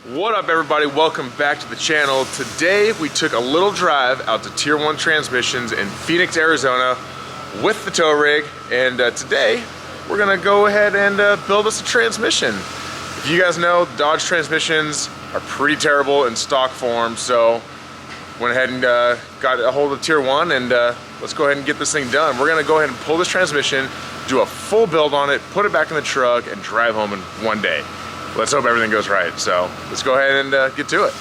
What up, everybody? Welcome back to the channel. Today we took a little drive out to Tier 1 Transmissions in Phoenix, Arizona with the tow rig, and today we're gonna go ahead and build us a transmission. If you guys know, Dodge transmissions are pretty terrible in stock form, so went ahead and got a hold of Tier 1 and let's go ahead and get this thing done. We're gonna go ahead and pull this transmission, do a full build on it, put it back in the truck, and drive home in one day. Let's hope everything goes right. So let's go ahead and get to it.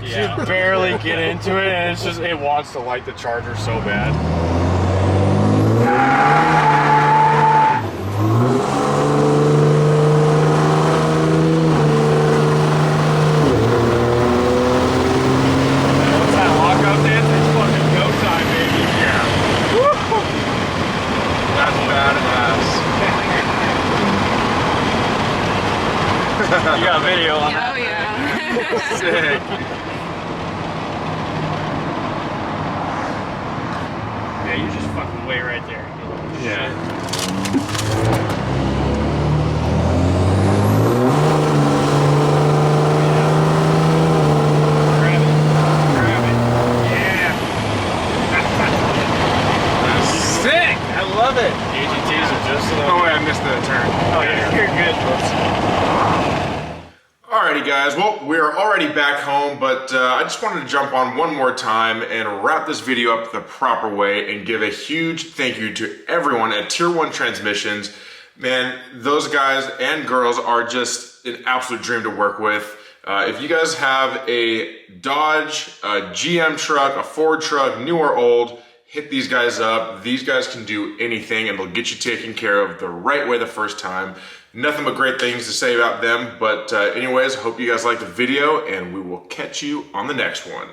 You barely get into it, and it wants to light the charger so bad. Once that lockout dance, it's fucking go time, baby. Yeah. Woo! You got a video on that? Oh yeah. Sick. Yeah, you just fucking wait right there. Yeah. Grab it. Grab it. Yeah. Sick! I love it. AGTs are just a little. Oh wait, I missed the turn. Oh yeah, you're good. Alrighty guys, well we're already back home, but I just wanted to jump on one more time and wrap this video up the proper way and give a huge thank you to everyone at Tier 1 Transmissions. Man, those guys and girls are just an absolute dream to work with. If you guys have a Dodge, a GM truck, a Ford truck, new or old, hit these guys up. These guys can do anything and they'll get you taken care of the right way the first time. Nothing but great things to say about them. But anyways, I hope you guys liked the video and we will catch you on the next one.